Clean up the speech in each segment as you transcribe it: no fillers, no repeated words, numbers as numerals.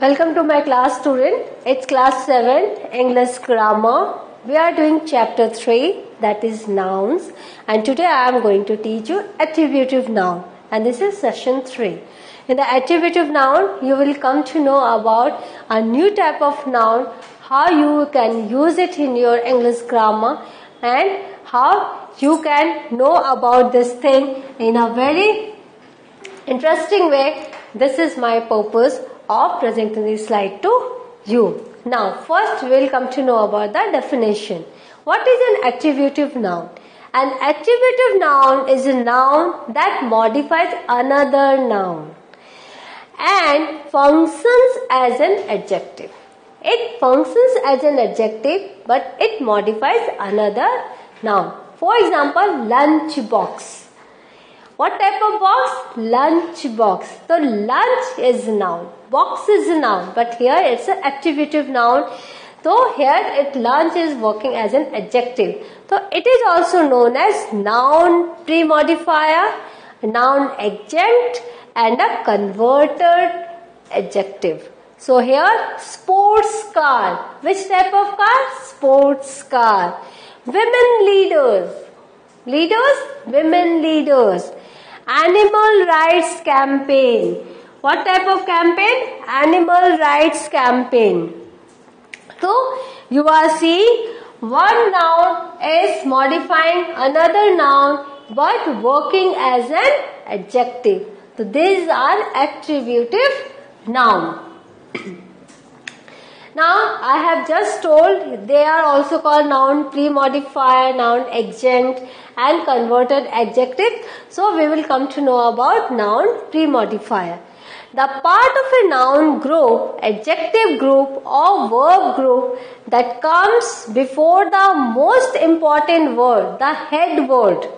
Welcome to my class, student. It's class 7 English grammar. We are doing chapter 3, that is nouns, and today I am going to teach you attributive noun, and this is session 3. In the attributive noun, you will come to know about a new type of noun, how you can use it in your English grammar, and how you can know about this thing in a very interesting way. This is my purpose of presenting this slide to you. Now, first we will come to know about the definition. What is an attributive noun? An attributive noun is a noun that modifies another noun and functions as an adjective. It functions as an adjective, but it modifies another noun. For example, lunch box. What type of box? Lunch box. So lunch is a noun, box is a noun, but here it's an attributive noun. So here lunch is working as an adjective. So it is also known as noun pre-modifier, noun adjunct, and a converted adjective. So here sports car. Which type of car? Sports car. Women leaders. Leaders? Women leaders. Animal rights campaign. What type of campaign? Animal rights campaign. So you are seeing one noun is modifying another noun but working as an adjective. So these are attributive noun. Now I have just told they are also called noun pre-modifier, noun adjunct, and converted adjective. So we will come to know about noun pre-modifier. The part of a noun group, adjective group or verb group that comes before the most important word, the head word,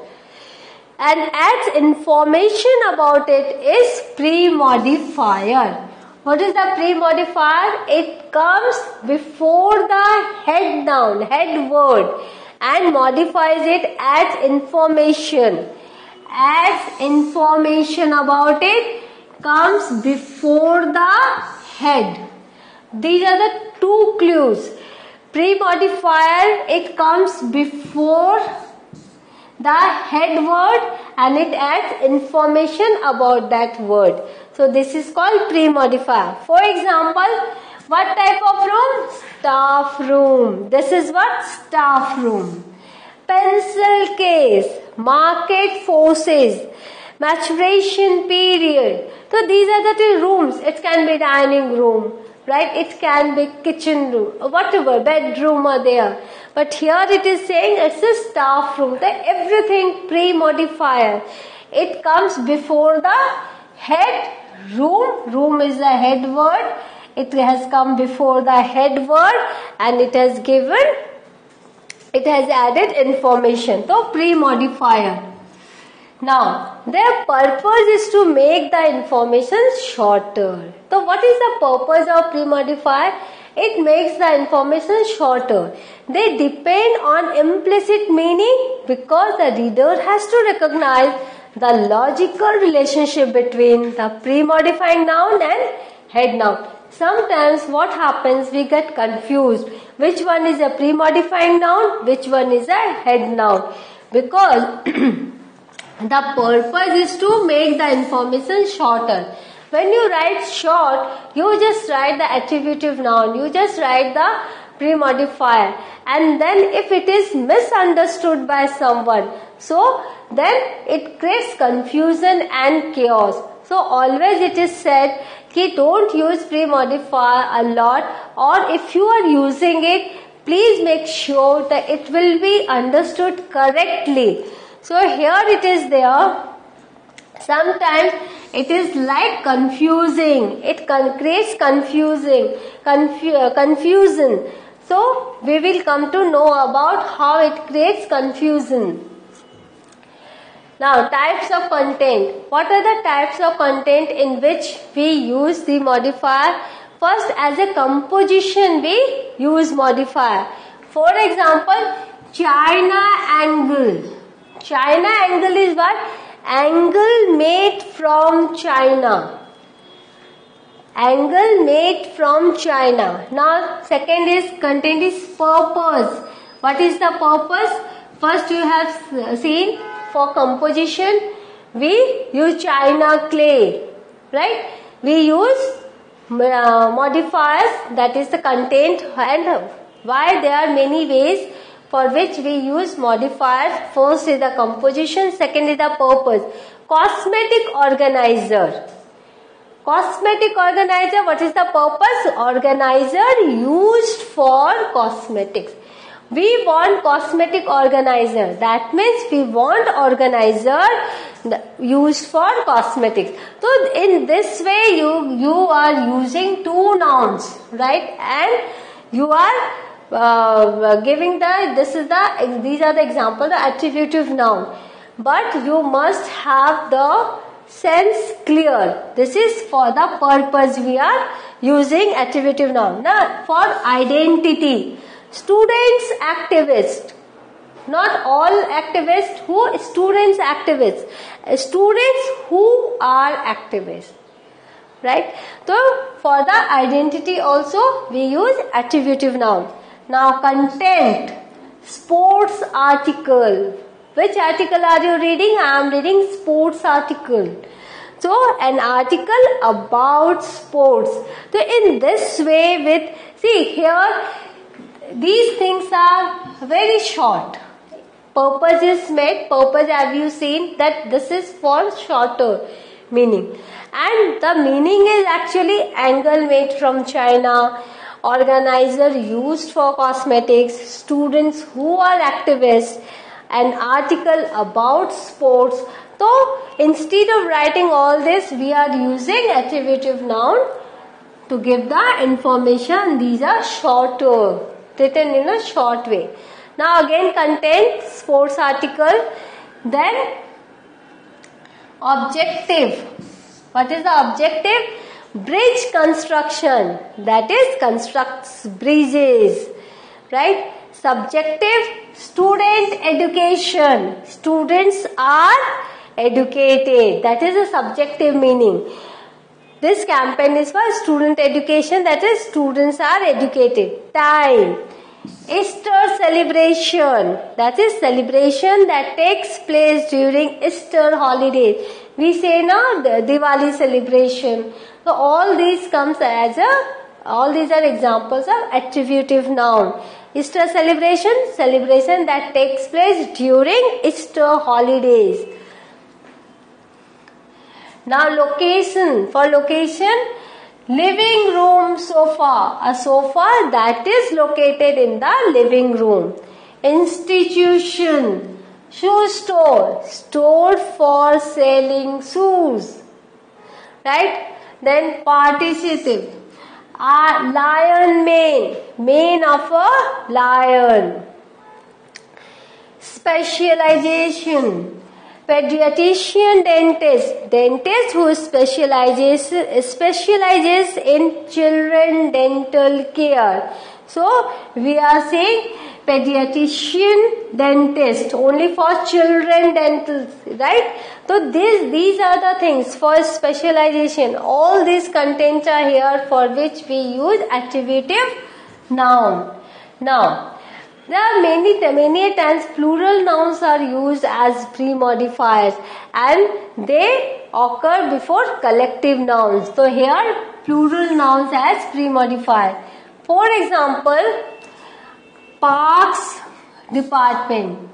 and adds information about it is pre-modifier. What is the pre-modifier? It comes before the head noun, head word, and modifies it, adds information. Adds information about it, comes before the head. These are the two clues. Pre-modifier, it comes before the head word and it adds information about that word. So this is called pre-modifier. For example, what type of room? Staff room. This is what? Staff room. Pencil case, market forces, maturation period. So these are the two rooms. It can be dining room, right? It can be kitchen room, whatever, bedroom are there. But here it is saying it's a staff room. That everything pre-modifier. It comes before the head room. Room is the head word. It has come before the head word and it has added information. So pre-modifier. Now, their purpose is to make the information shorter. So what is the purpose of pre-modifier? It makes the information shorter. They depend on implicit meaning because the reader has to recognize the logical relationship between the pre-modifying noun and head noun. Sometimes what happens, we get confused. Which one is a pre-modifying noun? Which one is a head noun? Because the purpose is to make the information shorter. When you write short, you just write the attributive noun. You just write the pre-modifier. And then if it is misunderstood by someone, so then it creates confusion and chaos. So always it is said कि don't use pre-modifier a lot, or if you are using it, please make sure that it will be understood correctly. So here it is there. Sometimes it is like confusing. It creates confusion. So we will come to know about how it creates confusion. Now, types of content. What are the types of content in which we use the modifier? First, as a composition, we use modifier. For example, China angle. China angle is what? Angle made from China. Angle made from China. Now second is content is purpose. What is the purpose? First you have seen for composition we use China clay, right? We use modifiers, that is the content, and why there are many ways for which we use modifiers. First is the composition, second is the purpose. Cosmetic organizer. Cosmetic organizer, what is the purpose? Organizer used for cosmetics. We want cosmetic organizer. That means we want organizer used for cosmetics. So in this way you are using two nouns, right? And you are giving these are the example, the attributive noun. But you must have the sense clear. This is for the purpose we are using attributive noun. Now for identity. Students activist. Not all activists, students activists. Students who are activists. Right? So for the identity also we use attributive noun. Now content. Sports article. Which article are you reading? I am reading sports article. So an article about sports. So in this way see here these things are very short. Purpose is made. Purpose, have you seen that this is for shorter meaning. And the meaning is actually angle made from China, organizer used for cosmetics, students who are activists, an article about sports. So instead of writing all this, we are using attributive noun to give the information. These are shorter, written in a short way. Now again content, sports article. Then objective. What is the objective? Bridge construction. That is constructs bridges. Right? Subjective, student education. Students are educated. That is a subjective meaning. This campaign is for student education, that is students are educated. Time. Easter celebration, that is celebration that takes place during Easter holidays. We say now the Diwali celebration. So all these all these are examples of attributive noun. Easter celebration, celebration that takes place during Easter holidays. Now location, for location, living room sofa, a sofa that is located in the living room. Institution, shoe store, store for selling shoes. Right? Then participative, lion mane, mane of a lion. Specialization, pediatrician, dentist, dentist who specializes in children dental care. So we are saying pediatrician, dentist only for children dental, right? So these are the things for specialization. All these contents are here for which we use attributive noun. Now there are many times plural nouns are used as pre-modifiers and they occur before collective nouns. So here plural nouns as pre-modifier. For example, Parks Department,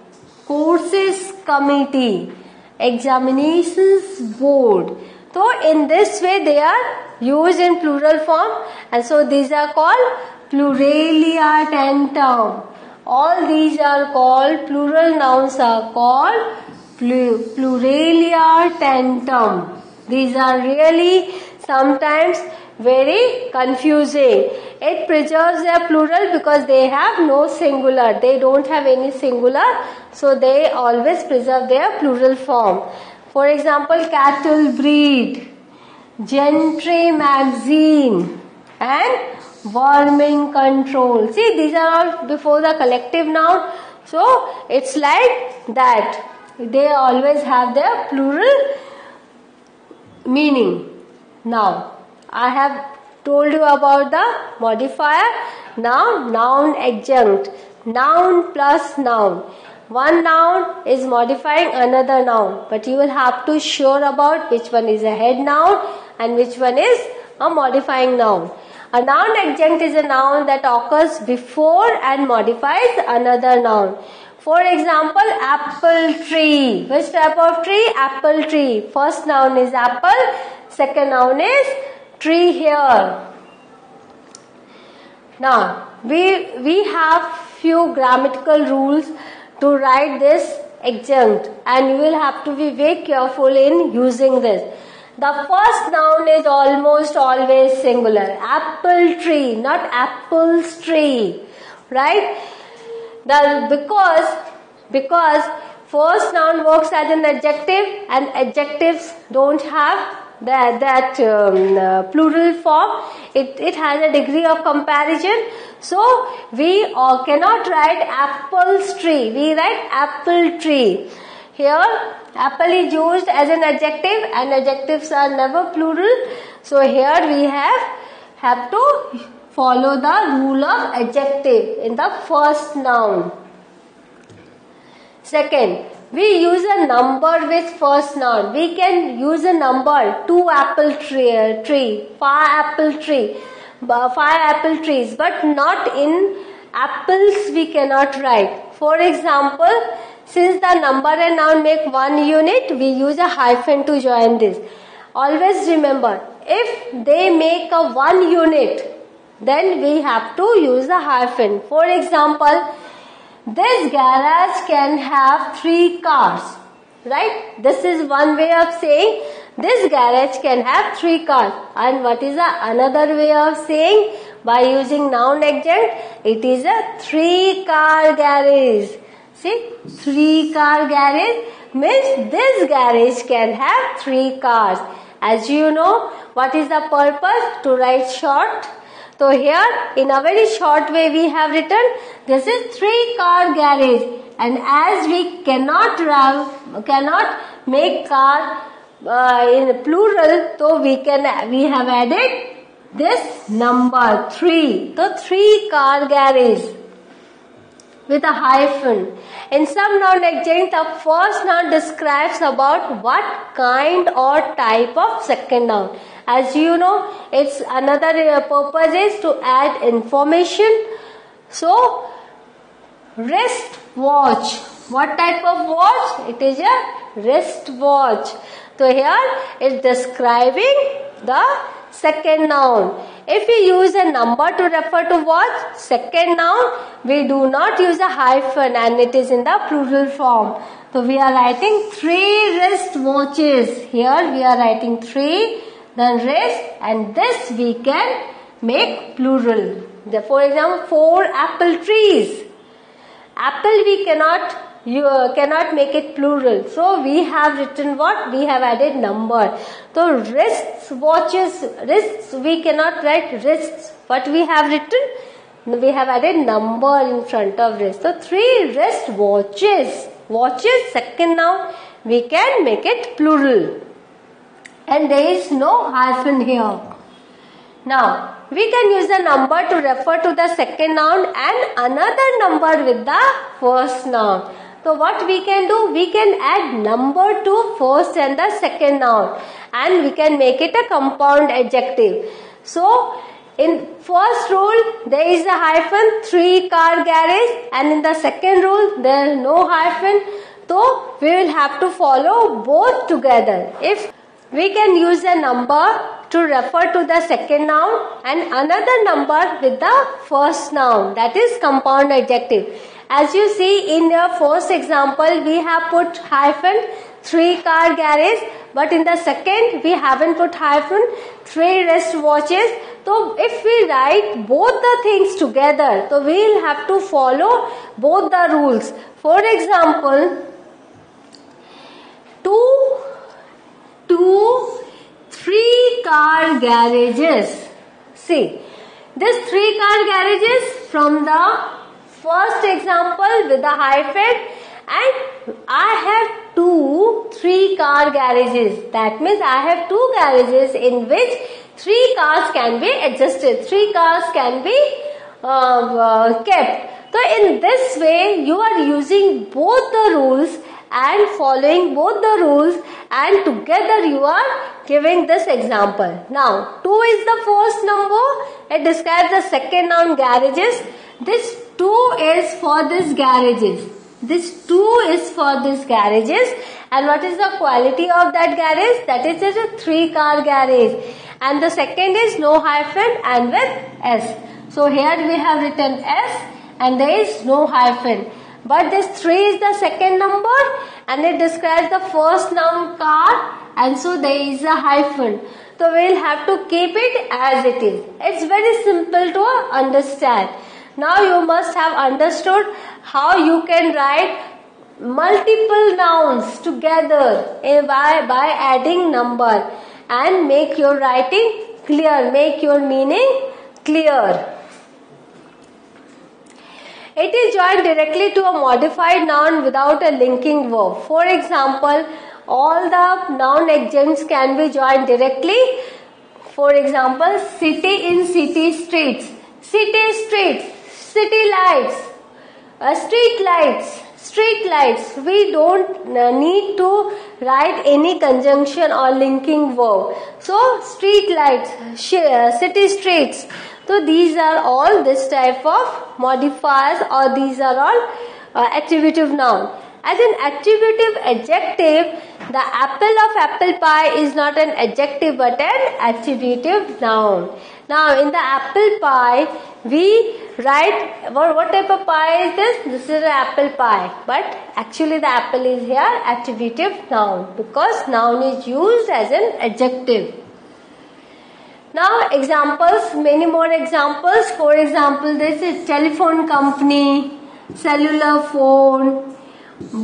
Courses Committee, Examinations Board. So in this way they are used in plural form, and so these are called pluralia tentum. All these are called, plural nouns are called pluralia tentum. These are really sometimes very confusing. It preserves their plural because they have no singular. They don't have any singular, so they always preserve their plural form. For example, cattle breed, gentry magazine, and warming control. See, these are all before the collective noun. So it's like that. They always have their plural meaning. Now, I have told you about the modifier. Now noun adjunct, noun plus noun. One noun is modifying another noun, but you will have to sure about which one is a head noun and which one is a modifying noun. A noun adjunct is a noun that occurs before and modifies another noun. For example, apple tree. Which type of tree? Apple tree. First noun is apple, second noun is tree here. Now, we have few grammatical rules to write this adjunct, and you will have to be very careful in using this. The first noun is almost always singular. Apple tree, not apples tree. Right? Because first noun works as an adjective, and adjectives don't have that plural form. It has a degree of comparison. So we cannot write apples tree. We write apple tree. Here apple is used as an adjective, and adjectives are never plural. So here we have to follow the rule of adjective in the first noun. Second, we use a number with first noun. We can use a number, 2 apple tree, 5 apple tree, 5 apple trees, but not in apples we cannot write. For example, since the number and noun make one unit, we use a hyphen to join this. Always remember, if they make a one unit, then we have to use a hyphen. For example, this garage can have 3 cars. Right? This is one way of saying this garage can have 3 cars. And what is another way of saying? By using noun adjunct, it is a 3-car garage. See, 3-car garage means this garage can have 3 cars. As you know, what is the purpose? To write short. So here, in a very short way, we have written this is 3-car garage, and as we cannot make car in plural, so we have added this number 3. So 3-car garage with a hyphen. In some noun adjunct, the first noun describes about what kind or type of second noun. As you know, its another purpose is to add information. So, wrist watch. What type of watch? It is a wrist watch. So here it's describing the second noun. If we use a number to refer to watch, second noun, we do not use a hyphen and it is in the plural form. So we are writing 3 wrist watches. Here we are writing 3, then wrist, and this we can make plural. For example, 4 apple trees. Apple we cannot make it plural. So we have written what? We have added number. So wrists, watches, wrists, we cannot write wrists. What we have written? We have added number in front of wrist. So 3 wrist watches. Watches, second noun, we can make it plural. And there is no hyphen here. Now, we can use a number to refer to the second noun and another number with the first noun. So what we can do? We can add number to first and the second noun, and we can make it a compound adjective. So in first rule there is a hyphen, 3-car garage, and in the second rule there is no hyphen. So we will have to follow both together. If we can use a number to refer to the second noun and another number with the first noun, that is compound adjective. As you see in the first example, we have put hyphen, 3-car garage, but in the second we haven't put hyphen, 3 wrist watches. So if we write both the things together, so we will have to follow both the rules. For example, two 3-car garages. See, this 3-car garages from the first example with the hyphen, and I have 2 3-car garages. That means I have 2 garages in which 3 cars can be adjusted, 3 cars can be kept. So in this way you are using both the rules and following both the rules, and together you are giving this example. Now 2 is the first number. It describes the second noun, garages. This 2 is for this garages. This 2 is for this garages. And what is the quality of that garage? That is just a 3-car garage. And the second is no hyphen and with S. So here we have written S and there is no hyphen. But this 3 is the second number and it describes the first noun, car, and so there is a hyphen. So we will have to keep it as it is. It's very simple to understand. Now you must have understood how you can write multiple nouns together by adding number and make your writing clear, make your meaning clear. It is joined directly to a modified noun without a linking verb. For example, all the noun adjuncts can be joined directly. For example, city in city streets, city streets, city lights, street lights, street lights. We don't need to write any conjunction or linking verb. So street lights, city streets. So these are all this type of modifiers, or these are all attributive noun. As an attributive adjective, the apple of apple pie is not an adjective but an attributive noun. Now in the apple pie, we write, what type of pie is this? This is an apple pie. But actually the apple is here attributive noun, because noun is used as an adjective. Now examples, many more examples. For example, this is telephone company, cellular phone,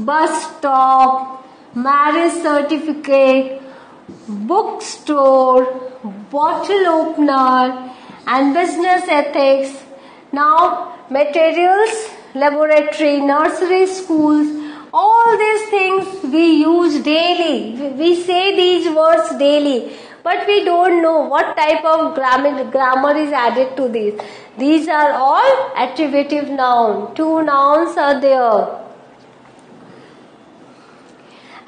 bus stop, marriage certificate, bookstore, bottle opener, and business ethics. Now materials, laboratory, nursery schools, all these things we use daily. We say these words daily, but we don't know what type of grammar is added to these. These are all attributive noun. 2 nouns are there.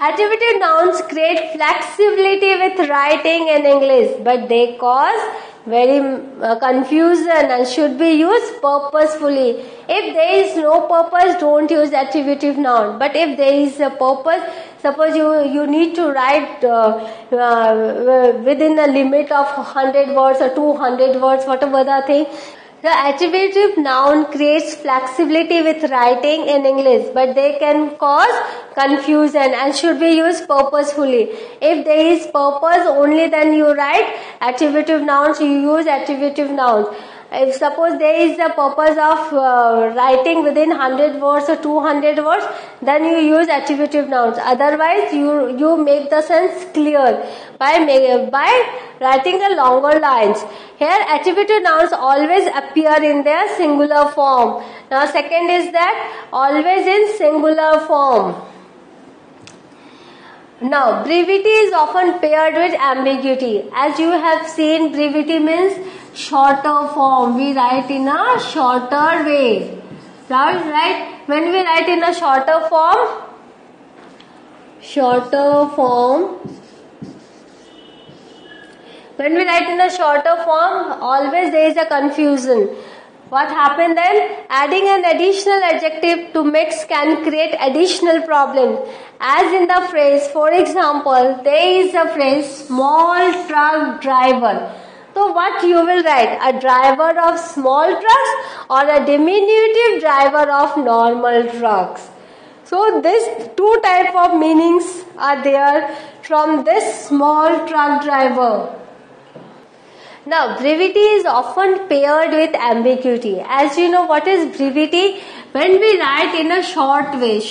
Attributive nouns create flexibility with writing in English, but they cause very confusion and should be used purposefully. If there is no purpose, don't use attributive noun. But if there is a purpose, suppose you need to write within a limit of 100 words or 200 words, whatever the thing. The attributive noun creates flexibility with writing in English, but they can cause confusion and should be used purposefully. If there is purpose, only then you write attributive nouns, you use attributive nouns. If suppose there is the purpose of writing within 100 words or 200 words, then you use attributive nouns. Otherwise, you make the sense clear by writing the longer lines. Here, attributive nouns always appear in their singular form. Now, second is that always in singular form. Now, brevity is often paired with ambiguity. As you have seen, brevity means shorter form. We write in a shorter way. Right? When we write in a shorter form, when we write in a shorter form, always there is a confusion. What happened then? Adding an additional adjective to mix can create additional problems. As in the phrase, for example, there is a phrase, small truck driver. So what you will write? A driver of small trucks or a diminutive driver of normal trucks. So these 2 types of meanings are there from this small truck driver. Now, brevity is often paired with ambiguity. As you know, what is brevity? When we write in a short way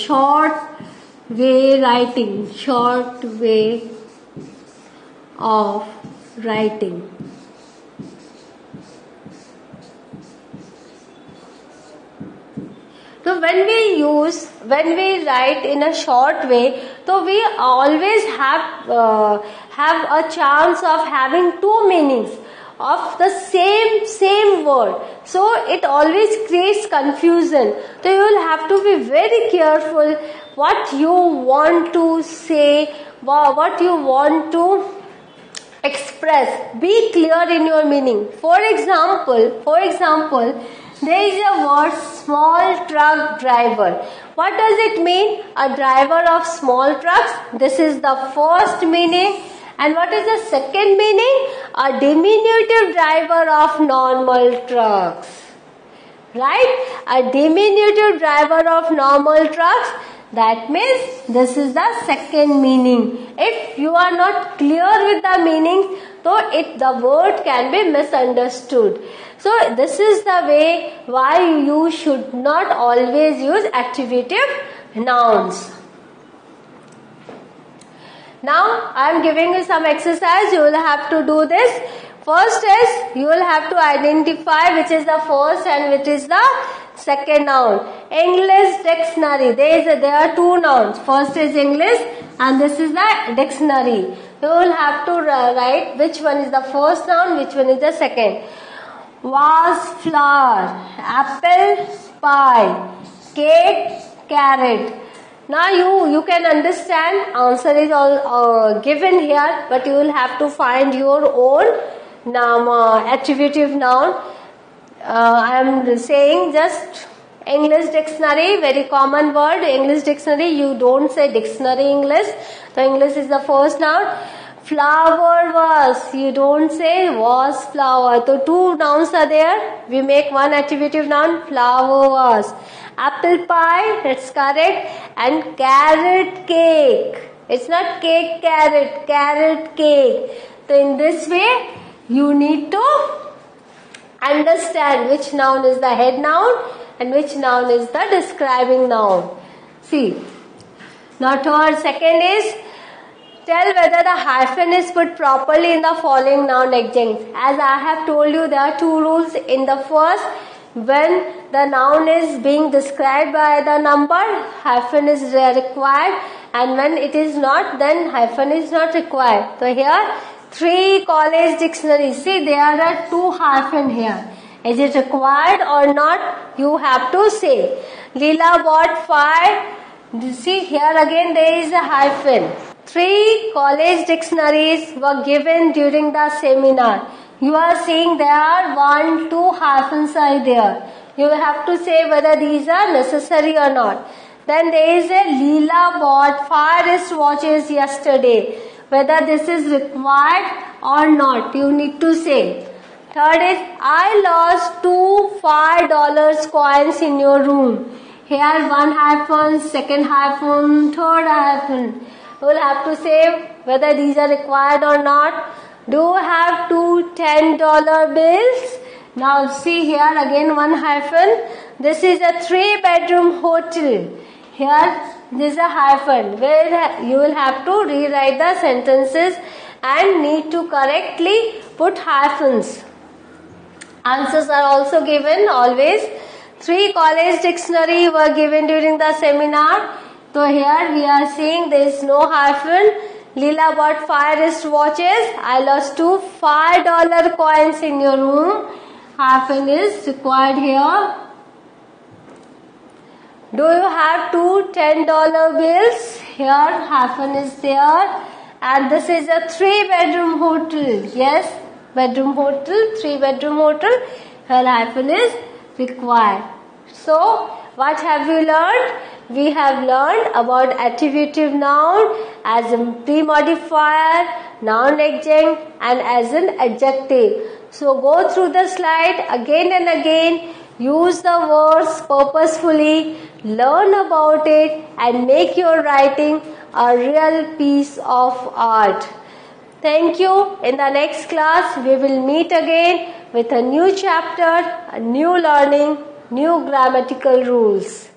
of writing. So So when we write in a short way, so we always have a chance of having two meanings of the same word. So it always creates confusion. So you will have to be very careful what you want to say, what you want to express. Be clear in your meaning. For example, there is a word small truck driver. What does it mean? A driver of small trucks. This is the first meaning. And what is the second meaning? A diminutive driver of normal trucks. Right? A diminutive driver of normal trucks. That means this is the second meaning. If you are not clear with the meaning, so the word can be misunderstood. So this is the way why you should not always use attributive nouns. Now I am giving you some exercise. You will have to do this. First is you will have to identify which is the first and which is the second noun. English dictionary. There are two nouns. First is English and this is the dictionary. You will have to write which one is the first noun, which one is the second. Vase, flower. Apple, pie. Cake, carrot. Now you can understand, answer is all given here, but you will have to find your own attributive noun. I am saying just English dictionary, very common word. English dictionary, you don't say dictionary English. So English is the first noun. Flower vase, you don't say vase flower. So two nouns are there. We make one attributive noun, flower vase. Apple pie, that's correct. And carrot cake. It's not cake carrot, carrot cake. So in this way, you need to understand which noun is the head noun and which noun is the describing noun. See. Now third, second is tell whether the hyphen is put properly in the following noun adjuncts. As I have told you, there are two rules. In the first, when the noun is being described by the number, hyphen is required, and when it is not, then hyphen is not required. So here, 3 college dictionaries. See, there are 2 hyphen here. Is it required or not? You have to say. Leela bought 5. See, here again there is a hyphen. 3 college dictionaries were given during the seminar. You are seeing there are 1, 2 hyphens are there. You have to say whether these are necessary or not. Then there is a Leela bought 5 wristwatches yesterday. Whether this is required or not, you need to say. Third is, I lost 2 $5 coins in your room. Here 1 hyphen, second hyphen, third hyphen. You will have to say whether these are required or not. Do you have 2 $10 bills? Now see here again 1 hyphen. This is a 3-bedroom hotel. Here this is a hyphen where you will have to rewrite the sentences and need to correctly put hyphens. Answers are also given always. 3 college dictionary were given during the seminar. So here we are seeing there is no hyphen. Leela bought 5 wristwatches. I lost 2 $5 coins in your room. Hyphen is required here. Do you have 2 $10 bills? Here hyphen is there. And this is a 3-bedroom hotel. Yes, bedroom hotel, 3-bedroom hotel. Here hyphen is required. So, what have we learned? We have learned about attributive noun as a pre-modifier, noun adjunct and as an adjective. So, go through the slide again and again. Use the words purposefully, learn about it and make your writing a real piece of art. Thank you. In the next class, we will meet again with a new chapter, a new learning, new grammatical rules.